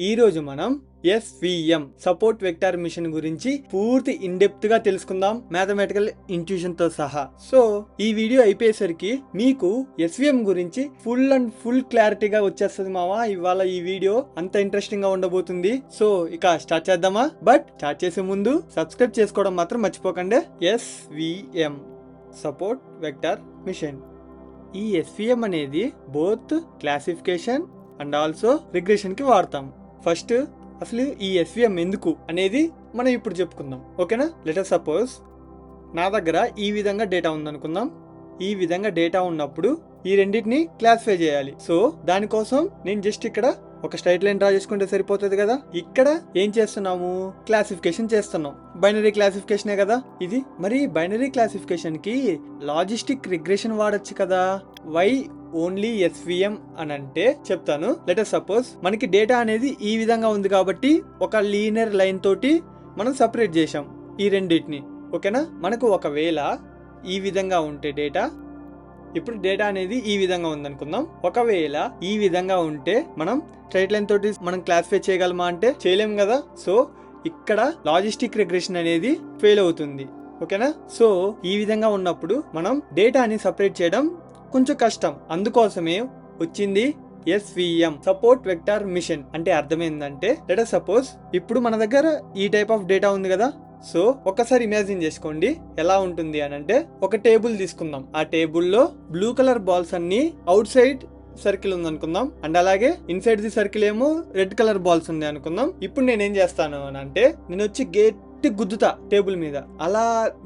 ఈ రోజు మనం SVM సపోర్ట్ వెక్టార్ మిషన్ గురించి పూర్తి ఇన్ డెప్త్ గా తెలుసుకుందాం, మ్యాథమెటికల్ ఇంట్యూషన్ తో సహా. సో ఈ వీడియో అయిపోయేసరికి మీకు SVM గురించి ఫుల్ క్లారిటీగా వచ్చేస్తుంది మావా. ఇవాళ ఈ వీడియో అంత ఇంట్రెస్టింగ్ గా ఉండబోతుంది. సో ఇక స్టార్ట్ చేద్దామా? బట్ స్టార్ట్ చేసే ముందు సబ్స్క్రైబ్ చేసుకోవడం మాత్రం మర్చిపోకండి. SVM support vector machine. ఈ SVM అనేది both classification and also regression కి వాడతాం. ఫస్ట్ అసలు ఈ SVM ఎందుకు అనేది మనం ఇప్పుడు చెప్పుకుందాం, ఓకేనా? లెట్ సపోజ్ నా దగ్గర ఈ విధంగా డేటా ఉందనుకుందాం. ఈ విధంగా డేటా ఉన్నప్పుడు ఈ రెండింటిని క్లాసిఫై చేయాలి. సో దానికోసం నేను జస్ట్ ఇక్కడ ఒక స్ట్రైట్ లైన్ డ్రా చేసుకుంటే సరిపోతుంది కదా. ఇక్కడ ఏం చేస్తున్నాము? క్లాసిఫికేషన్ చేస్తున్నాం. బైనరీ క్లాసిఫికేషనే కదా ఇది. మరి బైనరీ క్లాసిఫికేషన్ కి లాజిస్టిక్ రిగ్రెషన్ వాడచ్చు కదా. వై ఓన్లీ SVM అని అంటే చెప్తాను. లెట్ సపోజ్ మనకి డేటా అనేది ఈ విధంగా ఉంది కాబట్టి ఒక లీనియర్ లైన్ తోటి మనం సపరేట్ చేసాం ఈ రెండింటిని, ఓకేనా? మనకు ఒకవేళ ఈ విధంగా ఉంటే డేటా, ఇప్పుడు డేటా అనేది ఈ విధంగా ఉందనుకుందాం. ఒకవేళ ఈ విధంగా ఉంటే మనం స్ట్రైట్ లైన్ తోటి మనం క్లాసిఫై చేయగలమా అంటే చేయలేం కదా. సో ఇక్కడ లాజిస్టిక్ రిగ్రెషన్ అనేది ఫెయిల్ అవుతుంది, ఓకేనా? సో ఈ విధంగా ఉన్నప్పుడు మనం డేటాని సపరేట్ చేయడం కొంచెం కష్టం. అందుకోసమే వచ్చింది SVM సపోర్ట్ వెక్టార్ మిషన్. అంటే అర్థం ఏంటంటే లెట్ సపోజ్ ఇప్పుడు మన దగ్గర ఈ టైప్ ఆఫ్ డేటా ఉంది కదా. సో ఒక్కసారి ఇమాజిన్ చేసుకోండి ఎలా ఉంటుంది అని అంటే, ఒక టేబుల్ తీసుకుందాం. ఆ టేబుల్లో బ్లూ కలర్ బాల్స్ అన్ని అవుట్ సైడ్ సర్కిల్ ఉంది అనుకుందాం, అండ్ అలాగే ఇన్సైడ్ ది సర్కిల్ ఏమో రెడ్ కలర్ బాల్స్ ఉంది అనుకుందాం. ఇప్పుడు నేనేం చేస్తాను అని అంటే, నేను వచ్చి గట్టి గుద్దుతా టేబుల్ మీద. అలా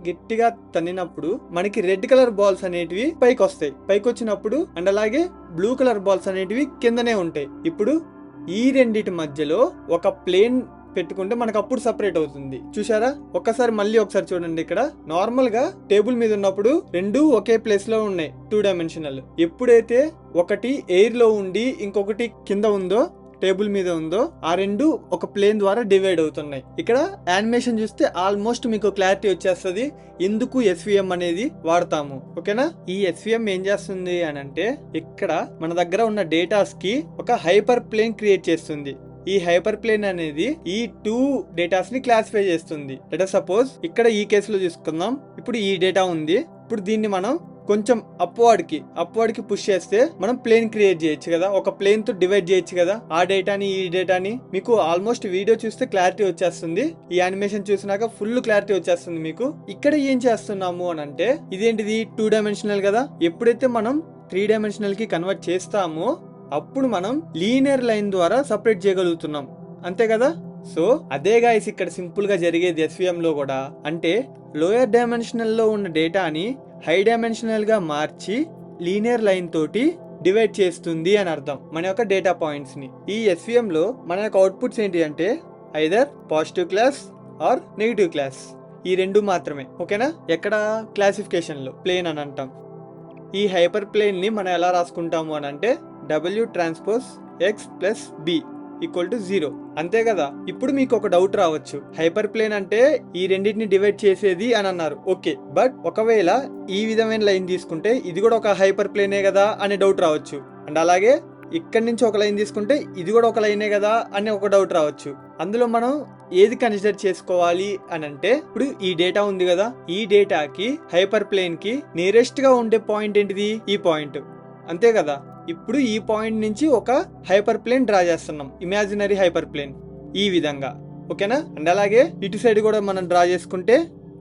గట్టిగా తన్నినప్పుడు మనకి రెడ్ కలర్ బాల్స్ అనేటివి పైకి వస్తాయి. పైకి వచ్చినప్పుడు అండ్ అలాగే బ్లూ కలర్ బాల్స్ అనేటివి కిందనే ఉంటాయి. ఇప్పుడు ఈ రెండిటి మధ్యలో ఒక ప్లేన్ పెట్టుకుంటే మనకు అప్పుడు సపరేట్ అవుతుంది. చూసారా? మళ్ళీ ఒకసారి చూడండి. ఇక్కడ నార్మల్ గా టేబుల్ మీద ఉన్నప్పుడు రెండు ఒకే ప్లేస్ లో ఉన్నాయి, 2 డైమెన్షనల్. ఎప్పుడైతే ఒకటి ఎయిర్ లో ఉండి ఇంకొకటి కింద ఉందో, టేబుల్ మీద ఉందో, ఆ రెండు ఒక ప్లేన్ ద్వారా డివైడ్ అవుతున్నాయి. ఇక్కడ యానిమేషన్ చూస్తే ఆల్మోస్ట్ మీకు క్లారిటీ వచ్చేస్తుంది ఎందుకు SVM అనేది వాడతాము, ఓకేనా? ఈ SVM ఏం చేస్తుంది అని అంటే, ఇక్కడ మన దగ్గర ఉన్న డేటాస్ కి ఒక హైపర్ ప్లేన్ క్రియేట్ చేస్తుంది. ఈ హైపర్ ప్లేన్ అనేది ఈ 2 డేటాస్ ని క్లాసిఫై చేస్తుంది. లెట్ సపోజ్ ఇక్కడ ఈ కేసులో తీసుకుందాం. ఇప్పుడు ఈ డేటా ఉంది. ఇప్పుడు దీన్ని మనం కొంచెం అప్వర్డ్ కి పుష్ చేస్తే మనం ప్లేన్ క్రియేట్ చేయొచ్చు కదా. ఒక ప్లేన్ తో డివైడ్ చేయొచ్చు కదా ఆ డేటాని ఈ డేటాని. మీకు ఆల్మోస్ట్ వీడియో చూస్తే క్లారిటీ వచ్చేస్తుంది. ఈ యానిమేషన్ చూసినాక ఫుల్ క్లారిటీ వచ్చేస్తుంది మీకు. ఇక్కడ ఏం చేస్తున్నాము అని అంటే, ఇదేంటిది 2 డైమెన్షనల్ కదా. ఎప్పుడైతే మనం 3 డైమెన్షనల్ కి కన్వర్ట్ చేస్తామో అప్పుడు మనం లీనియర్ లైన్ ద్వారా సపరేట్ చేయగలుగుతున్నాం, అంతే కదా. సో అదే గాయస్ ఇక్కడ సింపుల్ గా జరిగేది SVM లో కూడా. అంటే లోయర్ డైమెన్షనల్ లో ఉన్న డేటాని హై డైమెన్షనల్ గా మార్చి లీనియర్ లైన్ తోటి డివైడ్ చేస్తుంది అని అర్థం మన యొక్క డేటా పాయింట్స్ ని. ఈ SVM లో మన యొక్క అవుట్పుట్స్ ఏంటి అంటే either positive class or negative class, ఈ రెండు మాత్రమే, ఓకేనా? ఎక్కడ క్లాసిఫికేషన్ లో ప్లేన్ అని అంటాం. ఈ హైపర్ ప్లేన్ ని మనం ఎలా రాసుకుంటాము అని అంటే W transpose X plus B equal to 0, అంతే కదా. ఇప్పుడు మీకు ఒక డౌట్ రావచ్చు, హైపర్ ప్లేన్ అంటే ఈ రెండింటిని డివైడ్ చేసేది అని అన్నారు, ఓకే. బట్ ఒకవేళ ఈ విధమైన లైన్ తీసుకుంటే ఇది కూడా ఒక హైపర్ ప్లేనే కదా అనే డౌట్ రావచ్చు. అండ్ అలాగే ఇక్కడి నుంచి ఒక లైన్ తీసుకుంటే ఇది కూడా ఒక లైనే కదా అని ఒక డౌట్ రావచ్చు. అందులో మనం ఏది కన్సిడర్ చేసుకోవాలి అని అంటే, ఇప్పుడు ఈ డేటా ఉంది కదా, ఈ డేటాకి హైపర్ ప్లేన్ కి నియరెస్ట్ గా ఉండే పాయింట్ ఏంటిది? ఈ పాయింట్, అంతే కదా. ఇప్పుడు ఈ పాయింట్ నుంచి ఒక హైపర్ ప్లేన్ డ్రా చేస్తున్నాం, ఇమాజినరీ హైపర్ ప్లేన్ ఈ విధంగా, ఓకేనా? అండ్ అలాగే ఇటు సైడ్ కూడా మనం డ్రా చేసుకుంటే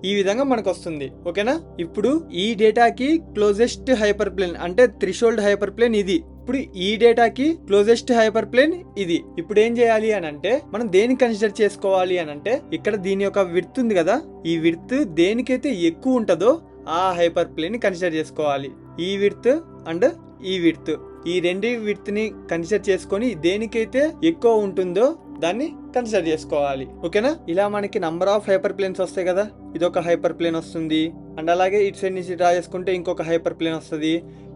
ఈ విధంగా మనకు వస్తుంది, ఓకేనా? ఇప్పుడు ఈ డేటాకి క్లోజెస్ట్ హైపర్ ప్లేన్ అంటే థ్రెషోల్డ్ హైపర్ ప్లేన్ ఇది. ఇప్పుడు ఈ డేటాకి క్లోజెస్ట్ హైపర్ ప్లేన్ ఇది. ఇప్పుడు ఏం చేయాలి అని అంటే, మనం దేని కన్సిడర్ చేసుకోవాలి అని అంటే, ఇక్కడ దీని యొక్క విడ్త్ ఉంది కదా, ఈ విడ్త్ దేనికైతే ఎక్కువ ఉంటుందో ఆ హైపర్ ప్లేన్ ని కన్సిడర్ చేసుకోవాలి. ఈ విడ్త్ అండ్ ఈ విడ్త్, ఈ రెండు విడ్త్ ని కన్సిడర్ చేసుకొని దేనికైతే ఎక్కువ ఉంటుందో దాన్ని కన్సిడర్ చేసుకోవాలి, ఓకేనా? ఇలా మనకి నంబర్ ఆఫ్ హైపర్ ప్లేన్స్ వస్తాయి కదా. ఇదొక హైపర్ ప్లేన్ వస్తుంది, అండ్ అలాగే ఇటు సైడ్ నుంచి డ్రా చేసుకుంటే ఇంకొక హైపర్ ప్లేన్ వస్తుంది.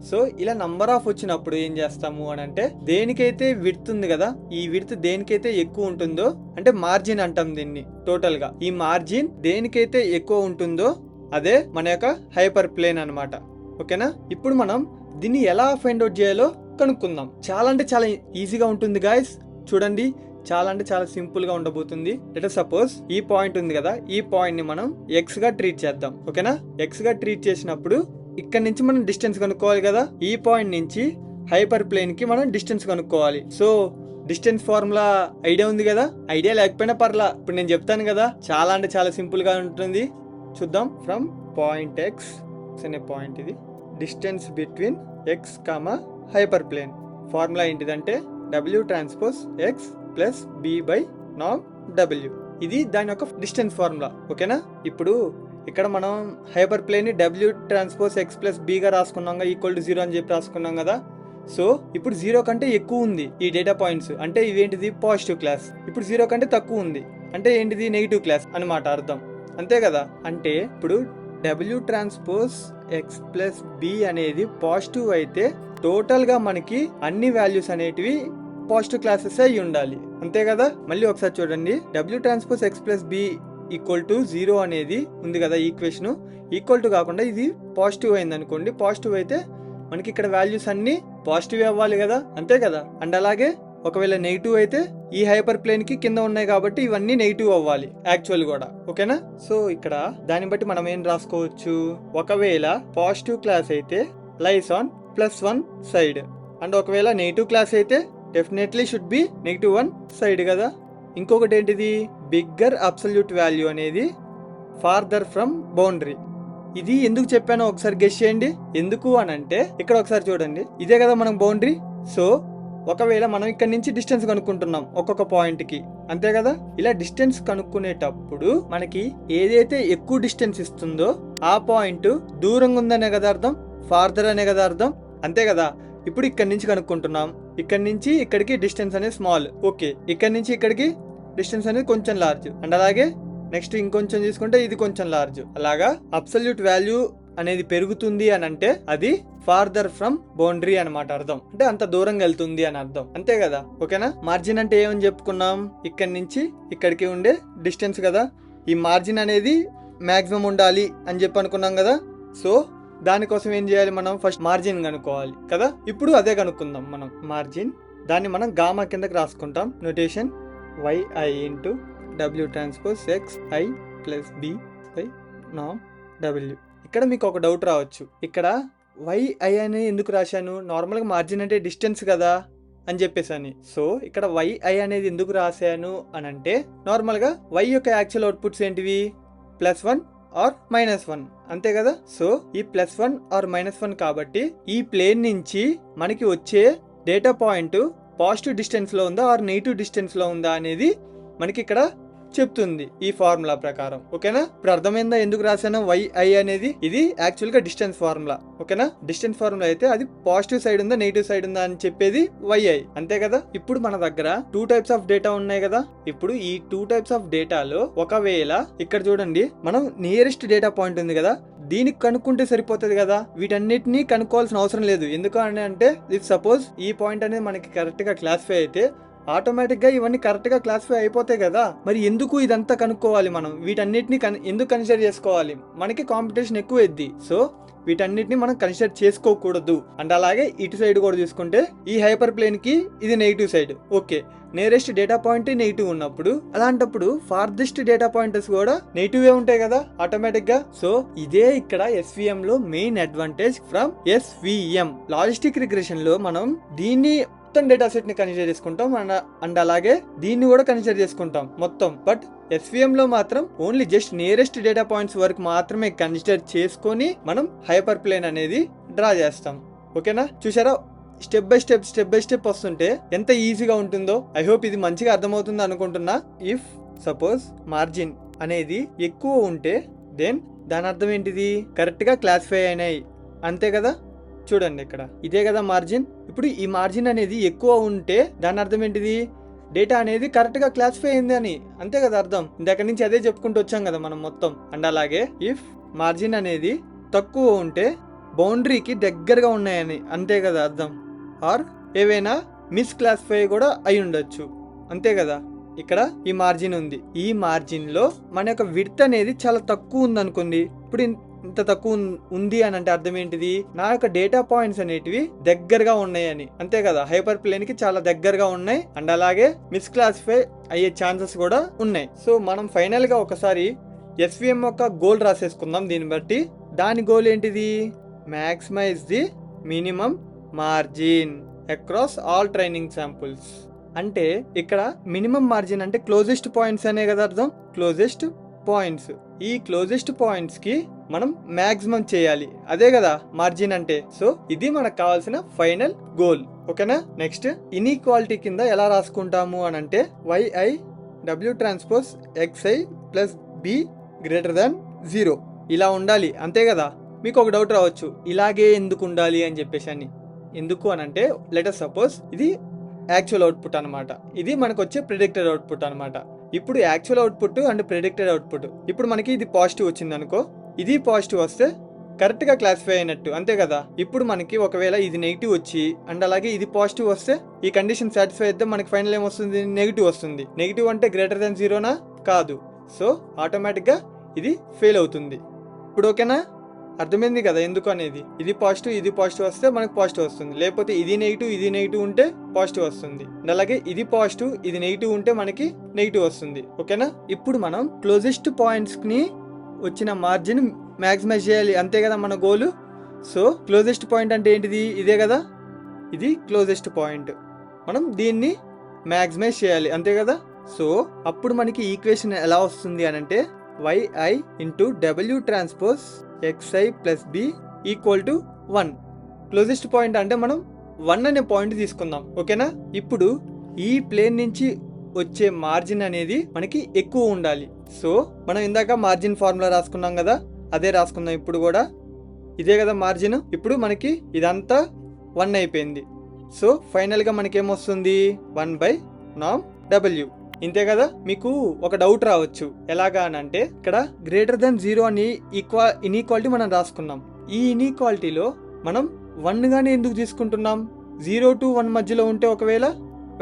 సో ఇలా నంబర్ ఆఫ్ వచ్చినప్పుడు ఏం చేస్తాము అని అంటే, దేనికైతే విడ్త్ ఉంది కదా, ఈ విడ్త్ దేనికైతే ఎక్కువ ఉంటుందో అంటే మార్జిన్ అంటాం దీన్ని టోటల్ గా. ఈ మార్జిన్ దేనికైతే ఎక్కువ ఉంటుందో అదే మన యొక్క హైపర్ ప్లేన్ అన్నమాట, ఓకేనా? ఇప్పుడు మనం దీన్ని ఎలా ఫైండ్ అవుట్ చేయాలో కనుక్కుందాం. చాలా అంటే చాలా ఈజీగా ఉంటుంది గాయస్. చూడండి, చాలా అంటే చాలా సింపుల్ గా ఉండబోతుంది. లెట్ సపోజ్ ఈ పాయింట్ ఉంది కదా, ఈ పాయింట్ ని మనం ఎక్స్ గా ట్రీట్ చేద్దాం. ఓకేనా, ఎక్స్ గా ట్రీట్ చేసినప్పుడు ఇక్కడ నుంచి మనం డిస్టెన్స్ కనుక్కోవాలి కదా. ఈ పాయింట్ నుంచి హైపర్ ప్లేన్ కి మనం డిస్టెన్స్ కనుక్కోవాలి. సో డిస్టెన్స్ ఫార్ములా ఐడియా ఉంది కదా, ఐడియా లేకపోయినా పర్లా, ఇప్పుడు నేను చెప్తాను కదా. చాలా అంటే చాలా సింపుల్ గా ఉంటుంది. చూద్దాం. ఫ్రమ్ పాయింట్ ఎక్స్ అనే పాయింట్, ఇది distance between X comma hyper plane. Formula ఏంటిదంటే W transpose X plus B by norm W. ఇది దాని యొక్క డిస్టెన్స్ ఫార్ములా. ఓకేనా, ఇప్పుడు ఇక్కడ మనం హైపర్ ప్లేన్ ని డబ్ల్యూ ట్రాన్స్పోజ్ ఎక్స్ ప్లస్ బిగా రాసుకున్నాం, ఈక్వల్ టు 0 అని చెప్పి రాసుకున్నాం కదా. సో ఇప్పుడు 0 కంటే ఎక్కువ ఉంది ఈ డేటా పాయింట్స్, అంటే ఇవేంటిది పాజిటివ్ క్లాస్. ఇప్పుడు 0 కంటే తక్కువ ఉంది అంటే ఏంటిది నెగిటివ్ క్లాస్ అనమాట అర్థం. అంతే కదా, అంటే ఇప్పుడు W transpose X plus B అనేది పాజిటివ్ అయితే టోటల్ గా మనకి అన్ని వాల్యూస్ అనేటివి పాజిటివ్ క్లాసెస్ అయి ఉండాలి. అంతే కదా. మళ్ళీ ఒకసారి చూడండి, W transpose X plus B equal to 0 అనేది ఉంది కదా ఈక్వేషన్, ఈక్వల్ టు కాకుండా ఇది పాజిటివ్ అయింది అనుకోండి. పాజిటివ్ అయితే మనకి ఇక్కడ వాల్యూస్ అన్ని పాజిటివ్ అవ్వాలి కదా. అంతే కదా. అండ్ అలాగే ఒకవేళ నెగిటివ్ అయితే ఈ హైపర్ ప్లేన్ కి కింద ఉన్నాయి కాబట్టి ఇవన్నీ నెగిటివ్ అవ్వాలి యాక్చువల్ కూడా. ఓకేనా, సో ఇక్కడ దాన్ని బట్టి మనం ఏం రాసుకోవచ్చు, ఒకవేళ పాజిటివ్ క్లాస్ అయితే లైస్ ఆన్ +1 సైడ్, అండ్ ఒకవేళ నెగిటివ్ క్లాస్ అయితే డెఫినెట్లీ షుడ్ బి -1 సైడ్ కదా. ఇంకొకటి ఏంటిది, బిగ్గర్ అబ్సల్యూట్ వాల్యూ అనేది ఫార్దర్ ఫ్రమ్ బౌండరీ. ఇది ఎందుకు చెప్పానో ఒకసారి గెస్ చేయండి. ఎందుకు అని అంటే ఇక్కడ ఒకసారి చూడండి, ఇదే కదా మనం బౌండరీ. సో ఒకవేళ మనం ఇక్కడ నుంచి డిస్టెన్స్ కనుక్కుంటున్నాం ఒక్కొక్క పాయింట్ కి, అంతే కదా. ఇలా డిస్టెన్స్ కనుక్కునేటప్పుడు మనకి ఏదైతే ఎక్కువ డిస్టెన్స్ ఇస్తుందో ఆ పాయింట్ దూరంగా ఉందనే కదా అర్థం, ఫార్దర్ అనే కదా అర్థం. అంతే కదా. ఇప్పుడు ఇక్కడ నుంచి కనుక్కుంటున్నాం, ఇక్కడ నుంచి ఇక్కడికి డిస్టెన్స్ అనేది స్మాల్, ఓకే. ఇక్కడ నుంచి ఇక్కడికి డిస్టెన్స్ అనేది కొంచెం లార్జ్, అండ్ అలాగే నెక్స్ట్ ఇంకొంచెం తీసుకుంటే ఇది కొంచెం లార్జ్. అలాగా అబ్సల్యూట్ వాల్యూ అనేది పెరుగుతుంది అని అంటే అది ఫార్దర్ ఫ్రమ్ బౌండరీ అనమాట అర్థం, అంటే అంత దూరంగా వెళ్తుంది అని అర్థం. అంతే కదా. ఓకేనా, మార్జిన్ అంటే ఏమని చెప్పుకున్నాం, ఇక్కడ నుంచి ఇక్కడికి ఉండే డిస్టెన్స్ కదా. ఈ మార్జిన్ అనేది మాక్సిమం ఉండాలి అని చెప్పి అనుకున్నాం కదా. సో దానికోసం ఏం చేయాలి, మనం ఫస్ట్ మార్జిన్ కనుక్కోవాలి కదా. ఇప్పుడు అదే కనుక్కుందాం మనం మార్జిన్. దాన్ని మనం గామా కిందకి రాసుకుంటాం, notation yi into W transpose X I plus B by norm W. ఇక్కడ మీకు ఒక డౌట్ రావచ్చు, ఇక్కడ yi అని ఎందుకు రాశాను, నార్మల్గా మార్జిన్ అంటే డిస్టెన్స్ కదా అని చెప్పేసి. సో ఇక్కడ yi అనేది ఎందుకు రాశాను అని అంటే నార్మల్గా y యొక్క యాక్చువల్ అవుట్పుట్స్ ఏంటివి, +1 ఆర్ -1, అంతే కదా. సో ఈ +1 ఆర్ -1 కాబట్టి ఈ ప్లేన్ నుంచి మనకి వచ్చే డేటా పాయింట్ పాజిటివ్ డిస్టెన్స్ లో ఉందా ఆర్ నెగిటివ్ డిస్టెన్స్ లో ఉందా అనేది మనకి ఇక్కడ చెప్తుంది ఈ ఫార్ములా ప్రకారం. ఓకేనా, ఇప్పుడు అర్థమైందా ఎందుకు రాశాను yi అనేది. ఇది యాక్చువల్ గా డిస్టెన్స్ ఫార్ములా. ఓకేనా, డిస్టెన్స్ ఫార్ములా అయితే అది పాజిటివ్ సైడ్ ఉందా నెగిటివ్ సైడ్ ఉందా అని చెప్పేది yi, అంతే కదా. ఇప్పుడు మన దగ్గర 2 టైప్స్ ఆఫ్ డేటా ఉన్నాయి కదా. ఇప్పుడు ఈ 2 టైప్స్ ఆఫ్ డేటాలో ఒకవేళ ఇక్కడ చూడండి, మనం నియరెస్ట్ డేటా పాయింట్ ఉంది కదా, దీనికి కనుక్కుంటే సరిపోతుంది కదా. వీటన్నిటిని కనుక్కోవాల్సిన అవసరం లేదు. ఎందుకు అని అంటే ఇఫ్ సపోజ్ ఈ పాయింట్ అనేది మనకి కరెక్ట్ గా క్లాసిఫై అయితే ఆటోమేటిక్ గా ఇవన్నీ కరెక్ట్ గా క్లాసిఫై అయిపోతాయి కదా. మరి ఎందుకు ఇదంతా కనుక్కోవాలి, మనం వీటన్నిటిని ఎందుకు కన్సిడర్ చేసుకోవాలి, మనకి కాంపిటీషన్ ఎక్కువ ఎద్ది. సో వీటన్నిటిని మనం కన్సిడర్ చేసుకోకూడదు. అండ్ అలాగే ఇటు సైడ్ కూడా చూసుకుంటే ఈ హైపర్ ప్లేన్ కి ఇది negative side, okay. Nearest data point negative ఉన్నప్పుడు అలాంటప్పుడు ఫార్దెస్ట్ డేటా పాయింట్స్ కూడా నెగిటివ్ ఉంటాయి కదా ఆటోమేటిక్ గా. సో ఇదే ఇక్కడ SVM లో main advantage from SVM. Logistic regression లో మనం దీన్ని మొత్తం డేటా సెట్ ని కన్సిడర్ చేసుకుంటాం, అండ్ అలాగే దీన్ని కూడా కన్సిడర్ చేసుకుంటాం మొత్తం. బట్ SVM లో మాత్రం only just nearest data points వరకు మాత్రమే కన్సిడర్ చేసుకొని మనం హైపర్ ప్లేన్ అనేది డ్రా చేస్తాం. ఓకేనా, చూసారా స్టెప్ బై స్టెప్ వస్తుంటే ఎంత ఈజీగా ఉంటుందో. ఐ హోప్ ఇది మంచిగా అర్థమవుతుంది అనుకుంటున్నా. ఇఫ్ సపోజ్ మార్జిన్ అనేది ఎక్కువ ఉంటే దెన్ దాని అర్థం ఏంటిది, కరెక్ట్ గా క్లాసిఫై అయినాయి, అంతే కదా. చూడండి ఇక్కడ ఇదే కదా మార్జిన్. ఇప్పుడు ఈ మార్జిన్ అనేది ఎక్కువ ఉంటే దాని అర్థం ఏంటిది, డేటా అనేది కరెక్ట్ గా క్లాసిఫై అయింది అని, అంతే కదా అర్థం. ఇందాక నుంచి అదే చెప్పుకుంటూ వచ్చాం కదా మనం మొత్తం. అండ్ అలాగే ఇఫ్ మార్జిన్ అనేది తక్కువ ఉంటే బౌండరీకి దగ్గరగా ఉన్నాయని, అంతే కదా అర్థం. ఆర్ ఏవైనా మిస్ క్లాసిఫై కూడా అయి ఉండొచ్చు, అంతే కదా. ఇక్కడ ఈ మార్జిన్ ఉంది, ఈ మార్జిన్ లో మన యొక్క విడ్త్ అనేది చాలా తక్కువ ఉంది అనుకోండి. ఇప్పుడు ఇంత తక్కువ ఉంది అని అంటే అర్థం ఏంటిది, నా యొక్క డేటా పాయింట్స్ అనేటివి దగ్గరగా ఉన్నాయని, అంతే కదా, హైపర్ ప్లేన్ కి చాలా దగ్గరగా ఉన్నాయి అండ్ అలాగే మిస్క్లాసిఫై అయ్యే ఛాన్సెస్ కూడా ఉన్నాయి. సో మనం ఫైనల్ గా ఒకసారి SVM యొక్క గోల్ రాసేసుకుందాం. దీన్ని బట్టి దాని గోల్ ఏంటిది, maximise the minimum margin across all training samples. అంటే ఇక్కడ మినిమం మార్జిన్ అంటే క్లోజెస్ట్ పాయింట్స్ అనే కదా అర్థం, క్లోజెస్ట్ పాయింట్స్. ఈ క్లోజెస్ట్ పాయింట్స్ కి మనం మాక్సిమం చేయాలి, అదే కదా మార్జిన్ అంటే. సో ఇది మనకు కావాల్సిన ఫైనల్ గోల్. ఓకేనా. నెక్స్ట్ ఇన్ఈక్వాలిటీ కింద ఎలా రాసుకుంటాము అని అంటే yi w transpose xi plus b greater than 0 ఇలా ఉండాలి, అంతే కదా. మీకు ఒక డౌట్ రావచ్చు, ఇలాగే ఎందుకు ఉండాలి అని చెప్పేసి అని. ఎందుకు అని అంటే లెట్ us సపోజ్ ఇది యాక్చువల్ అవుట్పుట్ అనమాట, ఇది మనకు వచ్చే ప్రిడిక్టెడ్ అవుట్పుట్ అనమాట. ఇప్పుడు actual output and predicted output, ఇప్పుడు మనకి ఇది పాజిటివ్ వచ్చింది అనుకో, ఇది పాజిటివ్ వస్తే కరెక్ట్ గా క్లాసిఫై అయినట్టు, అంతే కదా. ఇప్పుడు మనకి ఒకవేళ ఇది నెగిటివ్ వచ్చి అండ్ అలాగే ఇది పాజిటివ్ వస్తే ఈ కండిషన్ సాటిస్ఫై అయితే మనకి ఫైనల్ ఏం వస్తుంది, నెగిటివ్ వస్తుంది. నెగిటివ్ అంటే గ్రేటర్ దాన్ 0నా కాదు, సో ఆటోమేటిక్ గా ఇది ఫెయిల్ అవుతుంది. ఇప్పుడు ఓకేనా, అర్థమైంది కదా ఎందుకు అనేది. ఇది పాజిటివ్ వస్తే మనకు పాజిటివ్ వస్తుంది, లేకపోతే ఇది నెగిటివ్ ఉంటే పాజిటివ్ వస్తుంది. అలాగే ఇది పాజిటివ్ ఇది నెగిటివ్ ఉంటే మనకి నెగిటివ్ వస్తుంది. ఓకేనా. ఇప్పుడు మనం క్లోజెస్ట్ పాయింట్స్ ని వచ్చిన మార్జిన్ మ్యాక్సిమైజ్ చేయాలి, అంతే కదా మన గోల్. సో క్లోజెస్ట్ పాయింట్ అంటే ఏంటిది, ఇదే కదా, ఇది క్లోజెస్ట్ పాయింట్. మనం దీన్ని మ్యాక్సిమైజ్ చేయాలి, అంతే కదా. సో అప్పుడు మనకి ఈక్వేషన్ ఎలా వస్తుంది అని అంటే yi into w transpose xi plus b equal to 1. Closest point అంటే మనం 1 అనే పాయింట్ తీసుకుందాం. ఓకేనా. ఇప్పుడు ఈ ప్లేన్ నుంచి వచ్చే మార్జిన్ అనేది మనకి ఎక్కువ ఉండాలి. సో మనం ఇందాక మార్జిన్ ఫార్ములా రాసుకున్నాం కదా, అదే రాసుకుందాం ఇప్పుడు కూడా. ఇదే కదా మార్జిన్. ఇప్పుడు మనకి ఇదంతా 1 అయిపోయింది. సో ఫైనల్ గా మనకి ఏమొస్తుంది, 1/norm w. ఇంతే కదా. మీకు ఒక డౌట్ రావచ్చు, ఎలాగా అని అంటే ఇక్కడ గ్రేటర్ దాన్ 0 అని ఇన్ఈక్వాలిటీ మనం రాసుకున్నాం. ఈ ఇన్ఈక్వాలిటీలో మనం 1 గానే ఎందుకు తీసుకుంటున్నాం, 0 to 1 మధ్యలో ఉంటే ఒకవేళ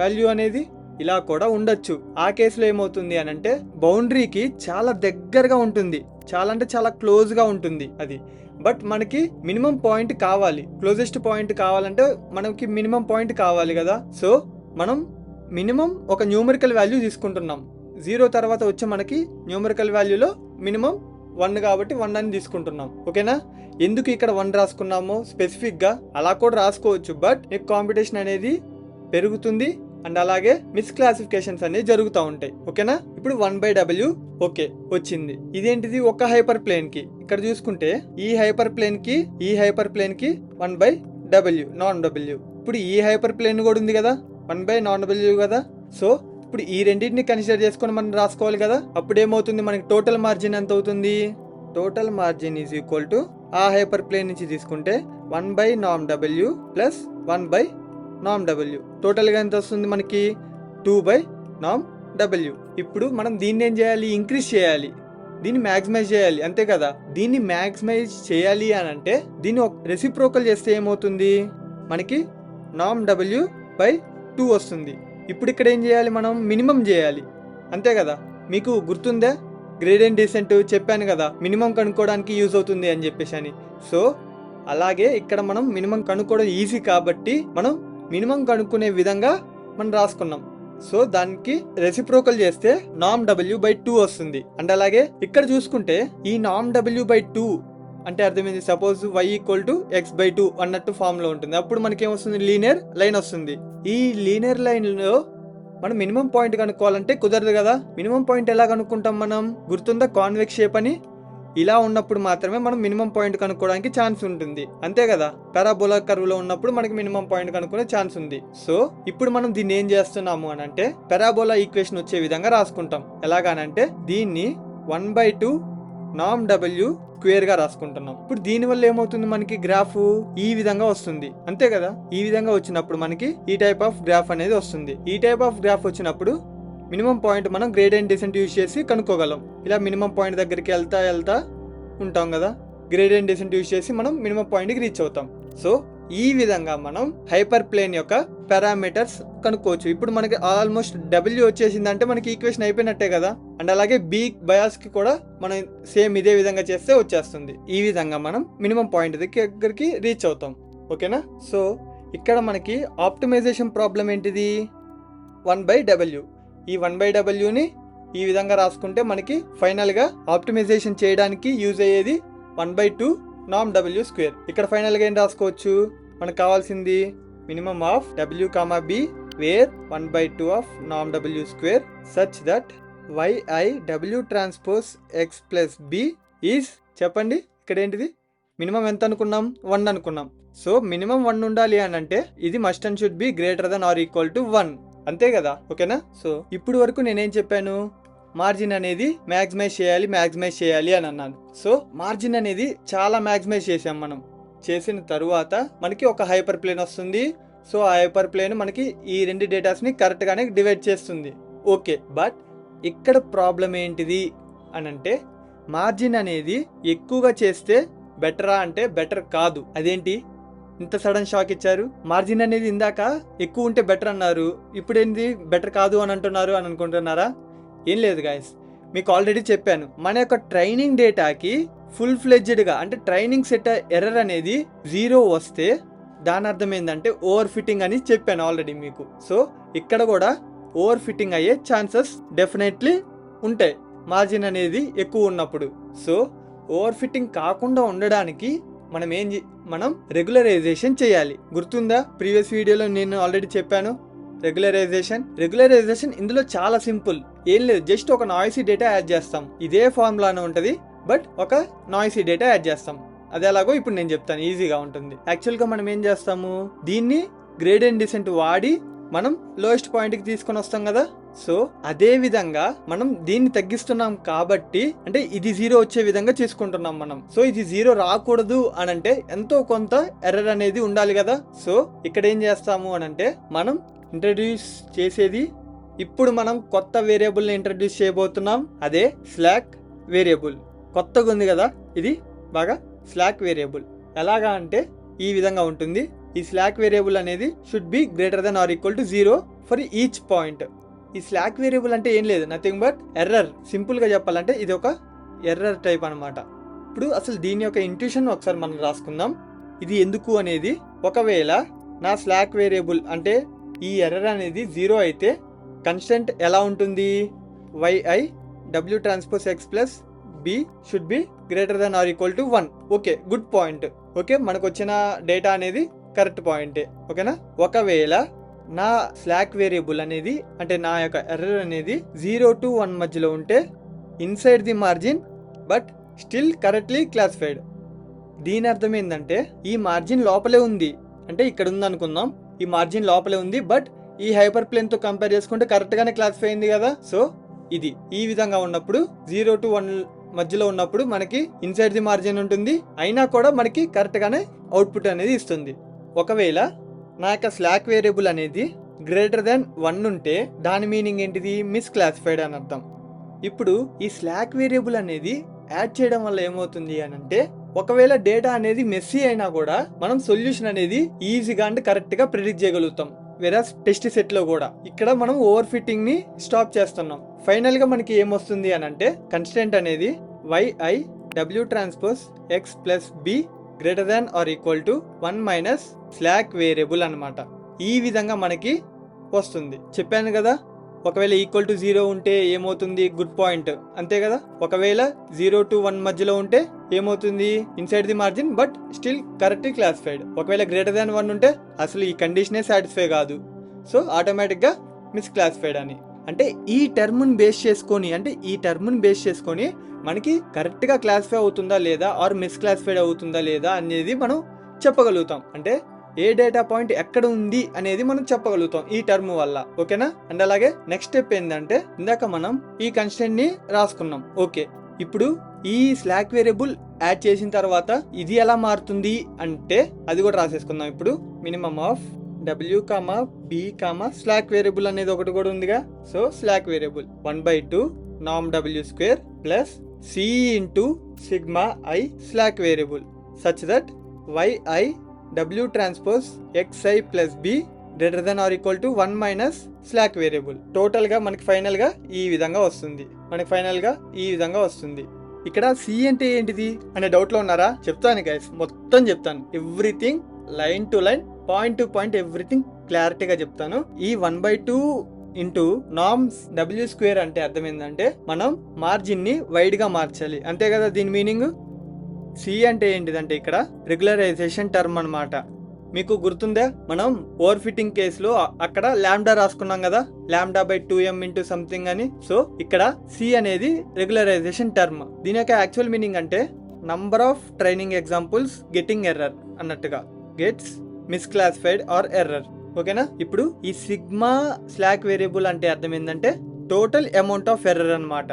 వాల్యూ అనేది ఇలా కూడా ఉండొచ్చు. ఆ కేసులో ఏమవుతుంది అని అంటే బౌండరీకి చాలా దగ్గరగా ఉంటుంది, చాలా అంటే చాలా క్లోజ్ గా ఉంటుంది అది. బట్ మనకి మినిమం పాయింట్ కావాలి, క్లోజెస్ట్ పాయింట్ కావాలంటే మనకి మినిమం పాయింట్ కావాలి కదా. సో మనం మినిమం ఒక న్యూమరికల్ వాల్యూ తీసుకుంటున్నాం. 0 తర్వాత వచ్చే మనకి న్యూమరికల్ వాల్యూలో మినిమం 1 కాబట్టి 1 అని తీసుకుంటున్నాం. ఓకేనా. ఎందుకు ఇక్కడ 1 రాసుకున్నామో స్పెసిఫిక్ గా అలా కూడా రాసుకోవచ్చు, బట్ మీకు కాంపిటీషన్ అనేది పెరుగుతుంది అండ్ అలాగే మిస్క్లాసిఫికేషన్స్ అనేవి జరుగుతూ ఉంటాయి. ఓకేనా. ఇప్పుడు 1/w ఓకే వచ్చింది. ఇదేంటిది, ఒక హైపర్ ప్లేన్ కి. ఇక్కడ చూసుకుంటే ఈ హైపర్ ప్లేన్ కి 1/w నాన్ w. ఇప్పుడు ఈ హైపర్ ప్లేన్ కూడా ఉంది కదా, 1/norm w కదా. సో ఇప్పుడు ఈ రెండింటిని కన్సిడర్ చేసుకొని మనం రాసుకోవాలి కదా. అప్పుడు ఏమవుతుంది, మనకి టోటల్ మార్జిన్ ఎంత అవుతుంది, total margin is equal to ఆ హైపర్ ప్లేన్ నుంచి తీసుకుంటే 1/norm w plus 1/norm w. Total గా ఎంత వస్తుంది మనకి, 2/norm w. ఇప్పుడు మనం దీన్ని ఏం చేయాలి, ఇంక్రీజ్ చేయాలి, దీన్ని మ్యాక్సిమైజ్ చేయాలి, అంతే కదా. దీన్ని మ్యాక్సిమైజ్ చేయాలి అని అంటే దీన్ని రెసిప్రోకల్ చేస్తే ఏమవుతుంది, మనకి norm w/2 వస్తుంది. ఇప్పుడు ఇక్కడ ఏం చేయాలి, మనం మినిమం చేయాలి, అంతే కదా. మీకు గుర్తుందా, గ్రేడియంట్ డిసెంట్ చెప్పాను కదా, మినిమం కనుక్కోవడానికి యూజ్ అవుతుంది అని చెప్పేసి అని. సో అలాగే ఇక్కడ మనం మినిమం కనుక్కోవడం ఈజీ కాబట్టి మనం మినిమం కనుక్కునే విధంగా మనం రాసుకున్నాం. సో దానికి రెసిప్రోకల్ చేస్తే norm w/2 వస్తుంది. అండ్ అలాగే ఇక్కడ చూసుకుంటే ఈ norm w/2 అంటే అర్థమైంది, suppose y equal to x/2 అన్నట్టు ఫామ్ లో ఉంటుంది. అప్పుడు మనకి ఏమొస్తుంది, లీనియర్ లైన్ వస్తుంది. ఈ లీనియర్ లైన్ లో మనం మినిమం పాయింట్ కనుక్కోవాలంటే కుదరదు కదా. మినిమం పాయింట్ ఎలా కనుక్కుంటాం మనం, గుర్తుందా, కాన్వెక్స్ షేప్ అని. ఇలా ఉన్నప్పుడు మాత్రమే మనం మినిమం పాయింట్ కనుక్కోవడానికి ఛాన్స్ ఉంటుంది, అంతే కదా. పారాబోలా కర్వ్ లో ఉన్నప్పుడు మనకి మినిమం పాయింట్ కనుక్కునే ఛాన్స్ ఉంది. సో ఇప్పుడు మనం దీన్ని ఏం చేస్తున్నాము అని అంటే పారాబోలా ఈక్వేషన్ వచ్చే విధంగా రాసుకుంటాం. ఎలాగానంటే దీన్ని 1/2 norm w స్క్వేర్ గా రాసుకుంటున్నాం. ఇప్పుడు దీని వల్ల ఏమవుతుంది, మనకి గ్రాఫ్ ఈ విధంగా వస్తుంది, అంతే కదా. ఈ విధంగా వచ్చినప్పుడు మనకి ఈ టైప్ ఆఫ్ గ్రాఫ్ అనేది వస్తుంది. ఈ టైప్ ఆఫ్ గ్రాఫ్ వచ్చినప్పుడు మినిమం పాయింట్ మనం గ్రేడియంట్ డిసెంట్ యూజ్ చేసి కనుక్కోగలం. ఇలా మినిమం పాయింట్ దగ్గరికి వెళ్తా ఉంటాం కదా, గ్రేడియంట్ డిసెంట్ యూజ్ చేసి మనం మినిమం పాయింట్కి రీచ్ అవుతాం. సో ఈ విధంగా మనం హైపర్ ప్లేన్ యొక్క పారామీటర్స్ కనుక్కోవచ్చు. ఇప్పుడు మనకి ఆల్మోస్ట్ w వచ్చేసిందంటే మనకి ఈక్వేషన్ అయిపోయినట్టే కదా. అండ్ అలాగే బి బయాస్కి కూడా మనం సేమ్ ఇదే విధంగా చేస్తే వచ్చేస్తుంది. ఈ విధంగా మనం మినిమం పాయింట్ దగ్గరికి రీచ్ అవుతాం. ఓకేనా? సో ఇక్కడ మనకి ఆప్టిమైజేషన్ ప్రాబ్లం ఏంటిది? 1/W. ఈ 1/Wని ఈ విధంగా రాసుకుంటే మనకి ఫైనల్గా ఆప్టిమైజేషన్ చేయడానికి యూజ్ అయ్యేది 1/2 నామ్ W². ఇక్కడ ఫైనల్గా ఏం రాసుకోవచ్చు? మనకు కావాల్సింది minimum of W, B where 1/2 of నామ్ W² such that yi W transpose x plus b is, చెప్పండి ఇక్కడ ఏంటిది? మినిమం ఎంత అనుకున్నాం? 1 అనుకున్నాం. సో మినిమం 1 ఉండాలి అని అంటే ఇది must and should be greater than or equal to 1, అంతే కదా? ఓకేనా? సో ఇప్పుడు వరకు నేనేం చెప్పాను? మార్జిన్ అనేది మ్యాక్సిమైజ్ చేయాలి అని అన్నాను. సో మార్జిన్ అనేది చాలా మ్యాక్సిమైజ్ చేసాం మనం. చేసిన తరువాత మనకి ఒక హైపర్ ప్లేన్ వస్తుంది. సో ఆ హైపర్ ప్లేన్ మనకి ఈ రెండు డేటాస్ని కరెక్ట్గానే డివైడ్ చేస్తుంది. ఓకే, బట్ ఇక్కడ ప్రాబ్లం ఏంటిది అని అంటే మార్జిన్ అనేది ఎక్కువగా చేస్తే బెటరా అంటే బెటర్ కాదు. అదేంటి ఇంత సడన్ షాక్ ఇచ్చారు? మార్జిన్ అనేది ఇందాక ఎక్కువ ఉంటే బెటర్ అన్నారు, ఇప్పుడు ఏంది బెటర్ కాదు అని అంటున్నారు అని అనుకుంటున్నారా? ఏం లేదు గాయస్, మీకు ఆల్రెడీ చెప్పాను, మన యొక్క ట్రైనింగ్ డేటాకి ఫుల్ ఫ్లెడ్జ్డ్గా అంటే ట్రైనింగ్ సెట్ ఎర్రర్ అనేది 0 వస్తే దాని అర్థం ఏంటంటే ఓవర్ ఫిట్టింగ్ అని చెప్పాను ఆల్రెడీ మీకు. సో ఇక్కడ కూడా ఓవర్ ఫిట్టింగ్ అయ్యే ఛాన్సెస్ డెఫినెట్లీ ఉంటాయి మార్జిన్ అనేది ఎక్కువ ఉన్నప్పుడు. సో ఓవర్ ఫిట్టింగ్ కాకుండా ఉండడానికి మనం రెగ్యులరైజేషన్ చేయాలి. గుర్తుందా? ప్రీవియస్ వీడియోలో నేను ఆల్రెడీ చెప్పాను రెగ్యులరైజేషన్ ఇందులో చాలా సింపుల్. ఏం లేదు, జస్ట్ ఒక నాయిసీ డేటా యాడ్ చేస్తాం. ఇదే ఫార్ములానే ఉంటుంది, బట్ ఒక నాయిసీ డేటా యాడ్ చేస్తాం. అది ఎలాగో ఇప్పుడు నేను చెప్తాను, ఈజీగా ఉంటుంది. యాక్చువల్గా మనం ఏం చేస్తాము, దీన్ని గ్రేడియంట్ డిసెంట్ వాడి మనం లోయెస్ట్ పాయింట్కి తీసుకొని వస్తాం కదా. సో అదే విధంగా మనం దీన్ని తగ్గిస్తున్నాం కాబట్టి, అంటే ఇది 0 వచ్చే విధంగా చేసుకుంటున్నాం మనం. సో ఇది 0 రాకూడదు అని అంటే ఎంతో కొంత ఎర్రర్ అనేది ఉండాలి కదా. సో ఇక్కడ ఏం చేస్తాము అని అంటే మనం ఇంట్రడ్యూస్ చేసేది, ఇప్పుడు మనం కొత్త వేరియబుల్ని ఇంట్రడ్యూస్ చేయబోతున్నాం. అదే స్లాక్ వేరియబుల్. కొత్తగా ఉంది కదా ఇది, బాగా స్లాక్ వేరియబుల్. ఎలాగా అంటే ఈ విధంగా ఉంటుంది. ఈ స్లాక్ వేరియబుల్ అనేది should be greater than or equal to 0 for each point. ఈ స్లాక్ వేరియబుల్ అంటే ఏం లేదు, నథింగ్ బట్ ఎర్రర్. సింపుల్గా చెప్పాలంటే ఇది ఒక ఎర్రర్ టైప్ అనమాట. ఇప్పుడు అసలు దీని యొక్క ఇంట్యూషన్ ఒకసారి మనం రాసుకుందాం. ఇది ఎందుకు అనేది, ఒకవేళ నా స్లాక్ వేరియబుల్ అంటే ఈ ఎర్రర్ అనేది 0 అయితే కన్స్టెంట్ ఎలా ఉంటుంది? yi W transpose x plus b should be greater than or equal to 1. Okay, good point. Okay, మనకు వచ్చిన డేటా అనేది కరెక్ట్ పాయింటే. ఓకేనా? ఒకవేళ నా స్లాక్ వేరియబుల్ అనేది అంటే నా యొక్క ఎర్రర్ అనేది 0 to 1 మధ్యలో ఉంటే inside the margin but still correctly classified. దీని అర్థం ఏంటంటే ఈ మార్జిన్ లోపలే ఉంది, అంటే ఇక్కడ ఉంది అనుకుందాం, ఈ మార్జిన్ లోపలే ఉంది, బట్ ఈ హైపర్ ప్లేన్ తో కంపేర్ చేసుకుంటే కరెక్ట్ గానే క్లాసిఫై అయింది కదా. సో ఇది ఈ విధంగా ఉన్నప్పుడు 0 to 1 మధ్యలో ఉన్నప్పుడు మనకి ఇన్సైడ్ ది మార్జిన్ ఉంటుంది, అయినా కూడా మనకి కరెక్ట్ గానే అవుట్పుట్ అనేది ఇస్తుంది. ఒకవేళ నా యొక్క స్లాక్ వేరియబుల్ అనేది గ్రేటర్ దెన్ 1 ఉంటే దాని మీనింగ్ ఏంటిది? మిస్ క్లాసిఫైడ్ అని అర్థం. ఇప్పుడు ఈ స్లాక్ వేరియబుల్ అనేది యాడ్ చేయడం వల్ల ఏమవుతుంది అని అంటే, ఒకవేళ డేటా అనేది మెస్సీ అయినా కూడా మనం సొల్యూషన్ అనేది ఈజీగా అంటే కరెక్ట్ గా ప్రిడిక్ట్ చేయగలుగుతాం. వెరాస్ టెస్ట్ సెట్ లో కూడా ఇక్కడ మనం ఓవర్ ఫిట్టింగ్ ని స్టాప్ చేస్తున్నాం. ఫైనల్ గా మనకి ఏమొస్తుంది అని అంటే, కన్స్టెంట్ అనేది yi W transpose x plus b greater than or equal to 1 minus slack variable అనమాట. ఈ విధంగా మనకి వస్తుంది. చెప్పాను కదా, ఒకవేళ ఈక్వల్ టు 0 ఉంటే ఏమవుతుంది? గుడ్ పాయింట్, అంతే కదా. ఒకవేళ 0 to 1 మధ్యలో ఉంటే ఏమవుతుంది? Inside the margin but still correctly classified. ఒకవేళ గ్రేటర్ దాన్ 1 ఉంటే అసలు ఈ కండిషనే సాటిస్ఫై కాదు, సో ఆటోమేటిక్గా మిస్ క్లాసిఫైడ్ అని. అంటే ఈ టర్మ్ని బేస్ చేసుకొని మనకి కరెక్ట్గా క్లాసిఫై అవుతుందా లేదా ఆర్ మిస్ క్లాసిఫైడ్ అవుతుందా లేదా అనేది మనం చెప్పగలుగుతాం. అంటే ఏ డేటా పాయింట్ ఎక్కడ ఉంది అనేది మనం చెప్పగలుగుతాం ఈ టర్మ్ వల్ల. ఓకేనా? అండ్ అలాగే నెక్స్ట్ స్టెప్ ఏంటంటే, ఇందాక మనం ఈ కన్స్టెంట్ ని రాసుకున్నాం. ఓకే, ఇప్పుడు ఈ స్లాక్ వేరియబుల్ యాడ్ చేసిన తర్వాత ఇది ఎలా మారుతుంది అంటే అది కూడా రాసేసుకుందాం. ఇప్పుడు minimum of W, B, slack variable అనేది ఒకటి కూడా ఉందిగా. సో స్లాక్ వేరియబుల్ 1/2 నామ్ W² plus C into sigma I slack variable such that yi W transpose xi plus b greater than or equal to 1 minus slack variable. Total గా మనకి final గా ఈ విధంగా వస్తుంది. మనకి ఫైనల్గా ఈ విధంగా వస్తుంది. ఇక్కడ సి అంటే ఏంటిది అనే డౌట్లో ఉన్నారా? చెప్తాను గైస్, మొత్తం చెప్తాను. Everything line to line, point to point, everything క్లారిటీగా చెప్తాను. ఈ 1/2 ఇంటూ నార్మ్స్ W² అంటే అర్థం ఏంటంటే మనం మార్జిన్ని వైడ్గా మార్చాలి, అంతే కదా దీని మీనింగ్. సి అంటే ఏంటిదంటే ఇక్కడ రెగ్యులరైజేషన్ టర్మ్ అనమాట. మీకు గుర్తుందా, మనం ఓవర్ ఫిట్టింగ్ కేసులో అక్కడ లాంబ్డా రాసుకున్నాం కదా, λ/2m ఇంటూ సంథింగ్ అని. సో ఇక్కడ సి అనేది రెగ్యులరైజేషన్ టర్మ్. దీని యొక్క యాక్చువల్ మీనింగ్ అంటే number of training examples getting error అన్నట్టుగా, గెట్స్ మిస్క్లాసిఫైడ్ ఆర్ ఎర్రర్. ఓకేనా? ఇప్పుడు ఈ సిగ్మా స్లాక్ వేరియబుల్ అంటే అర్థం ఏంటంటే టోటల్ అమౌంట్ ఆఫ్ ఎర్రర్ అనమాట.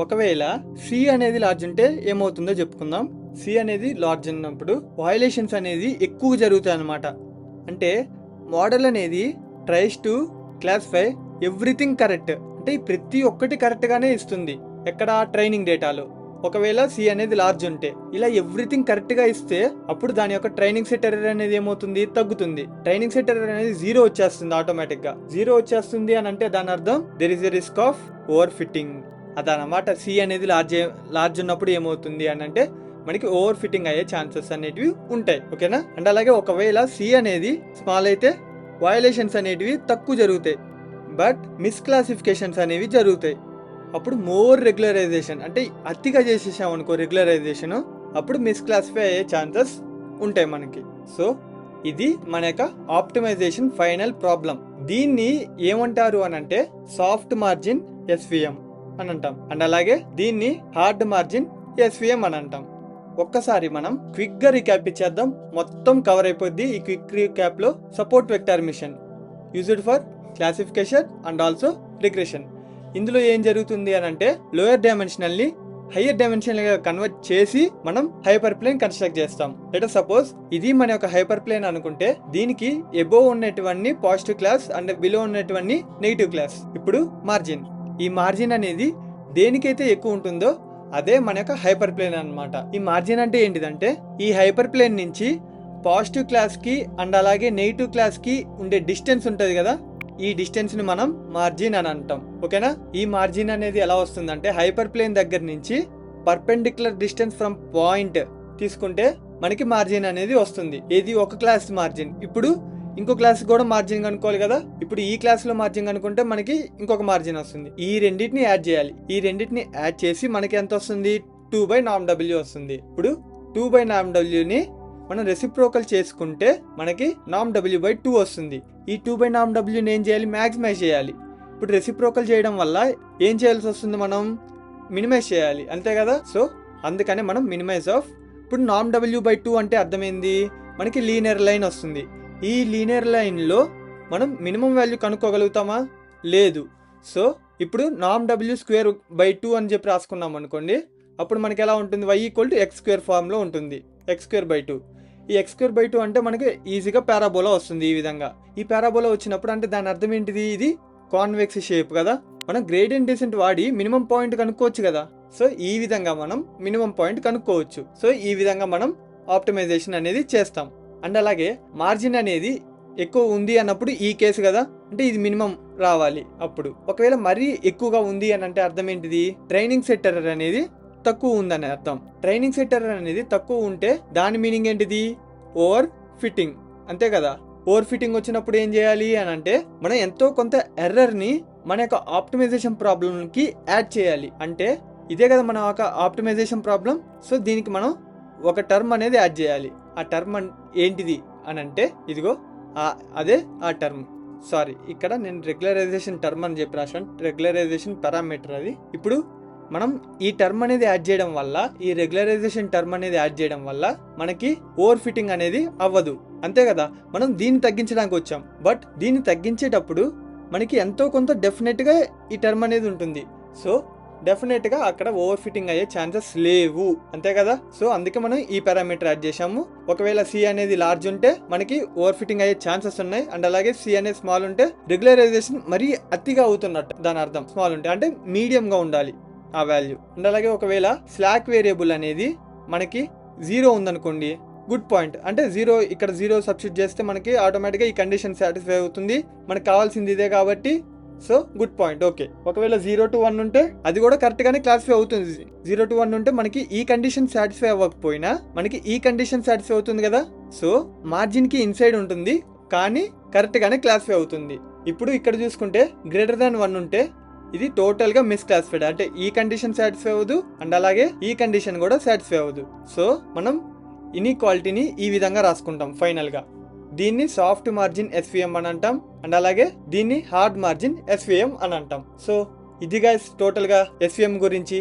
ఒకవేళ సి అనేది లార్జ్ ఉంటే ఏమవుతుందో చెప్పుకుందాం. సి అనేది లార్జ్ ఉన్నప్పుడు వయలేషన్స్ అనేది ఎక్కువ జరుగుతాయి అనమాట. అంటే మోడల్ అనేది tries to classify everything correct, అంటే ప్రతి ఒక్కటి కరెక్ట్గానే ఇస్తుంది ఎక్కడ ట్రైనింగ్ డేటాలో. ఒకవేళ సి అనేది లార్జ్ ఉంటే ఇలా ఎవ్రీథింగ్ కరెక్ట్గా ఇస్తే అప్పుడు దాని యొక్క ట్రైనింగ్ సెట్ ఎర్రర్ అనేది ఏమవుతుంది, తగ్గుతుంది. ట్రైనింగ్ సెట్ ఎర్రర్ అనేది 0 వచ్చేస్తుంది ఆటోమేటిక్గా. 0 వచ్చేస్తుంది అని అంటే దాని అర్థం there is a risk of over fitting అదనమాట. సి అనేది లార్జ్ ఉన్నప్పుడు ఏమవుతుంది అని అంటే మనకి ఓవర్ ఫిట్టింగ్ అయ్యే ఛాన్సెస్ అనేటివి ఉంటాయి. ఓకేనా? అండ్ అలాగే ఒకవేళ సి అనేది స్మాల్ అయితే వయలేషన్స్ అనేటివి తక్కువ జరుగుతాయి, బట్ మిస్క్లాసిఫికేషన్స్ అనేవి జరుగుతాయి. అప్పుడు మోర్ రెగ్యులరైజేషన్, అంటే అతిగా చేసేసాం అనుకో రెగ్యులరైజేషన్, అప్పుడు మిస్క్లాసిఫై అయ్యే ఛాన్సెస్ ఉంటాయి మనకి. సో ఇది మన యొక్క ఆప్టిమైజేషన్ ఫైనల్ ప్రాబ్లం. దీన్ని ఏమంటారు అని అంటే సాఫ్ట్ మార్జిన్ SVM అని అంటాం. అండ్ అలాగే దీన్ని హార్డ్ మార్జిన్ SVM అని అంటాం. ఒక్కసారి మనం క్విక్ గా రీక్యాప్ ఇచ్చేద్దాం, మొత్తం కవర్ అయిపోద్ది. ఈ క్విక్ రీక్యాప్ లో support vector machine used for classification and also regression. ఇందులో ఏం జరుగుతుంది అని అంటే లోయర్ డైమెన్షనల్ ని హయ్యర్ డైమెన్షనల్ గా కన్వర్ట్ చేసి మనం హైపర్ ప్లేన్ కన్స్ట్రక్ట్ చేస్తాం. లెట్ సపోజ్ ఇది మన యొక్క హైపర్ ప్లేన్ అనుకుంటే దీనికి ఎబోవ్ ఉన్నటువంటి పాజిటివ్ క్లాస్ అండ్ బిలో ఉన్నటువంటి నెగిటివ్ క్లాస్. ఇప్పుడు మార్జిన్, ఈ మార్జిన్ అనేది దేనికైతే ఎక్కువ ఉంటుందో అదే మన యొక్క హైపర్ ప్లేన్ అనమాట. ఈ మార్జిన్ అంటే ఏంటిదంటే ఈ హైపర్ ప్లేన్ నుంచి పాజిటివ్ క్లాస్ కి అండ్ అలాగే నెగిటివ్ క్లాస్ కి ఉండే డిస్టెన్స్ ఉంటది కదా, ఈ డిస్టెన్స్ ని మనం మార్జిన్ అని అంటాం. ఓకేనా? ఈ మార్జిన్ అనేది ఎలా వస్తుందంటే హైపర్ ప్లేన్ దగ్గర నుంచి పర్పెండిక్యులర్ డిస్టెన్స్ ఫ్రమ్ పాయింట్ తీసుకుంటే మనకి మార్జిన్ అనేది వస్తుంది. ఇది ఒక క్లాస్ మార్జిన్. ఇప్పుడు ఇంకో క్లాస్ కూడా మార్జిన్ కనుక్కోవాలి కదా, ఇప్పుడు ఈ క్లాస్ లో మార్జిన్ కనుక్కుంటే మనకి ఇంకొక మార్జిన్ వస్తుంది. ఈ రెండింటిని యాడ్ చేయాలి. ఈ రెండింటిని యాడ్ చేసి మనకి ఎంత వస్తుంది, 2/normW వస్తుంది. ఇప్పుడు 2/normW ని మనం రెసిప్రోకల్ చేసుకుంటే మనకి normW/2 వస్తుంది. ఈ 2/normW ని ఏం చేయాలి, మ్యాక్సిమైజ్ చేయాలి. ఇప్పుడు రెసిప్రోకల్ చేయడం వల్ల ఏం చేయాల్సి వస్తుంది, మనం మినిమైజ్ చేయాలి, అంతే కదా. సో అందుకనే మనం మినిమైజ్ ఆఫ్. ఇప్పుడు normW/2 అంటే అర్థమైంది, మనకి లీనియర్ లైన్ వస్తుంది. ఈ లీనియర్ లైన్లో మనం మినిమం వాల్యూ కనుక్కోగలుగుతామా, లేదు. సో ఇప్పుడు normW²/2 అని చెప్పి రాసుకున్నాం అనుకోండి, అప్పుడు మనకి ఎలా ఉంటుంది, y = x² ఫార్మ్లో ఉంటుంది, x²/2. ఈ x²/2 అంటే మనకి ఈజీగా పారాబోలా వస్తుంది. ఈ విధంగా ఈ పారాబోలా వచ్చినప్పుడు అంటే దాని అర్థం ఏంటిది, ఇది కాన్వెక్స్ షేప్ కదా, మనం గ్రేడియంట్ డెసెంట్ వాడి మినిమం పాయింట్ కనుక్కోవచ్చు కదా. సో ఈ విధంగా మనం మినిమం పాయింట్ కనుక్కోవచ్చు. సో ఈ విధంగా మనం ఆప్టిమైజేషన్ అనేది చేస్తాం. అండ్ అలాగే మార్జిన్ అనేది ఎక్కువ ఉంది అన్నప్పుడు ఈ కేసు కదా, అంటే ఇది మినిమం రావాలి. అప్పుడు ఒకవేళ మరీ ఎక్కువగా ఉంది అని అంటే అర్థం ఏంటిది, ట్రైనింగ్ సెట్ ఎర్రర్ అనేది తక్కువ ఉందని అర్థం. ట్రైనింగ్ సెట్ ఎర్రర్ అనేది తక్కువ ఉంటే దాని మీనింగ్ ఏంటిది, ఓవర్ ఫిట్టింగ్, అంతే కదా. ఓవర్ ఫిట్టింగ్ వచ్చినప్పుడు ఏం చేయాలి అని అంటే మనం ఎంతో కొంత ఎర్రర్ని మన యొక్క ఆప్టిమైజేషన్ ప్రాబ్లంకి యాడ్ చేయాలి. అంటే ఇదే కదా మన యొక్క ఆప్టిమైజేషన్ ప్రాబ్లం. సో దీనికి మనం ఒక టర్మ్ అనేది యాడ్ చేయాలి. ఆ టర్మ్ ఏంటిది అని అంటే ఇదిగో అదే ఆ టర్మ్. సారీ, ఇక్కడ నేను రెగ్యులరైజేషన్ టర్మ్ అని చెప్పి రాశాను, రెగ్యులరైజేషన్ పారామీటర్ అది. ఇప్పుడు మనం ఈ టర్మ్ అనేది యాడ్ చేయడం వల్ల, ఈ రెగ్యులరైజేషన్ టర్మ్ అనేది యాడ్ చేయడం వల్ల మనకి ఓవర్ ఫిట్టింగ్ అనేది అవ్వదు, అంతే కదా. మనం దీన్ని తగ్గించడానికి వచ్చాం, బట్ దీన్ని తగ్గించేటప్పుడు మనకి ఎంతో కొంత డెఫినెట్గా ఈ టర్మ్ అనేది ఉంటుంది. సో డెఫినెట్గా అక్కడ ఓవర్ ఫిట్టింగ్ అయ్యే ఛాన్సెస్ లేవు, అంతే కదా. సో అందుకే మనం ఈ పారామీటర్ యాడ్ చేసాము. ఒకవేళ సి అనేది లార్జ్ ఉంటే మనకి ఓవర్ ఫిట్టింగ్ అయ్యే ఛాన్సెస్ ఉన్నాయి. అండ్ అలాగే సి అనేది స్మాల్ ఉంటే రెగ్యులరైజేషన్ మరీ అతిగా అవుతున్నట్టు దాని అర్థం. స్మాల్ ఉంటే అంటే మీడియంగా ఉండాలి ఆ వాల్యూ. అండ్ అలాగే ఒకవేళ స్లాక్ వేరియబుల్ అనేది మనకి 0 ఉందనుకోండి, గుడ్ పాయింట్. అంటే 0, ఇక్కడ 0 సబ్స్టిట్యూట్ చేస్తే మనకి ఆటోమేటిక్గా ఈ కండిషన్ సాటిస్ఫై అవుతుంది. మనకు కావాల్సింది ఇదే కాబట్టి సో గుడ్ పాయింట్. ఓకే, ఒకవేళ 0 to 1 ఉంటే అది కూడా కరెక్ట్ గానే క్లాసిఫై అవుతుంది. 0 to 1 ఉంటే మనకి ఈ కండిషన్ సాటిస్ఫై అవ్వకపోయినా మనకి ఈ కండిషన్ సాటిస్ఫై అవుతుంది కదా. సో మార్జిన్ కి ఇన్సైడ్ ఉంటుంది కానీ కరెక్ట్ గానే క్లాసిఫై అవుతుంది. ఇప్పుడు ఇక్కడ చూసుకుంటే గ్రేటర్ దాన్ 1 ఉంటే ఇది టోటల్ గా మిస్ క్లాసిఫైడ్, అంటే ఈ కండిషన్ సాటిస్ఫై అవ్వదు అండ్ అలాగే ఈ కండిషన్ కూడా సాటిస్ఫై అవ్వదు. సో మనం ఇన్ఈక్వాలిటీని ఈ విధంగా రాసుకుంటాం ఫైనల్ గా. దీన్ని సాఫ్ట్ మార్జిన్ ఎస్విఎం అని అంటాం అండ్ అలాగే దీన్ని హార్డ్ మార్జిన్ ఎస్విఎం అని అంటాం. సో ఇది గైస్ టోటల్ గా ఎస్విఎం గురించి.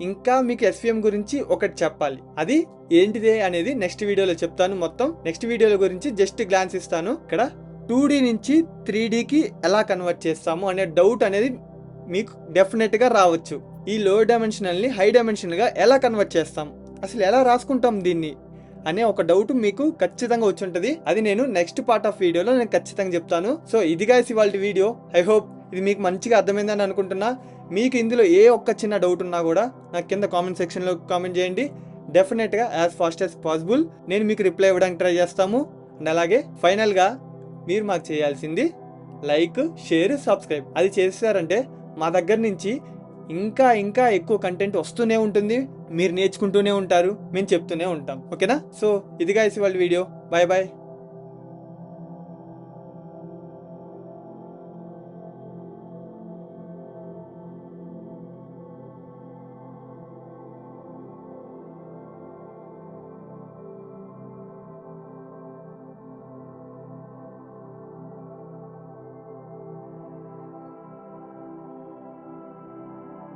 ఇంకా మీకు ఎస్విఎం గురించి ఒకటి చెప్పాలి, అది ఏంటిదే అనేది నెక్స్ట్ వీడియోలో చెప్తాను. మొత్తం నెక్స్ట్ వీడియోల గురించి జస్ట్ గ్లాన్స్ ఇస్తాను. ఇక్కడ 2D నుంచి 3Dకి ఎలా కన్వర్ట్ చేస్తాము అనే డౌట్ అనేది మీకు డెఫినెట్ గా రావచ్చు. ఈ లో డైమెన్షనల్ ని హై డైమెన్షనల్ గా ఎలా కన్వర్ట్ చేస్తాం, అసలు ఎలా రాసుకుంటాం దీన్ని అనే ఒక డౌట్ మీకు ఖచ్చితంగా వచ్చి ఉంటుంది. అది నేను నెక్స్ట్ పార్ట్ ఆఫ్ వీడియోలో నేను ఖచ్చితంగా చెప్తాను. సో ఇది గైస్ ఇవాళ వీడియో. ఐ హోప్ ఇది మీకు మంచిగా అర్థమైందని అనుకుంటున్నా. మీకు ఇందులో ఏ ఒక్క చిన్న డౌట్ ఉన్నా కూడా నాకు కింద కామెంట్ సెక్షన్లో కామెంట్ చేయండి. డెఫినెట్గా యాజ్ ఫాస్ట్ యాజ్ పాసిబుల్ నేను మీకు రిప్లై ఇవ్వడానికి ట్రై చేస్తాము. అండ్ అలాగే ఫైనల్గా మీరు మాకు చేయాల్సింది లైక్, షేర్, సబ్స్క్రైబ్. అది చేశారంటే మా దగ్గర నుంచి ఇంకా ఇంకా ఎక్కువ కంటెంట్ వస్తూనే ఉంటుంది, మీరు నేర్చుకుంటూనే ఉంటారు, మేము చెప్తూనే ఉంటాం. ఓకేనా? సో ఇది గైస్ ఇవాళ వీడియో. Bye bye.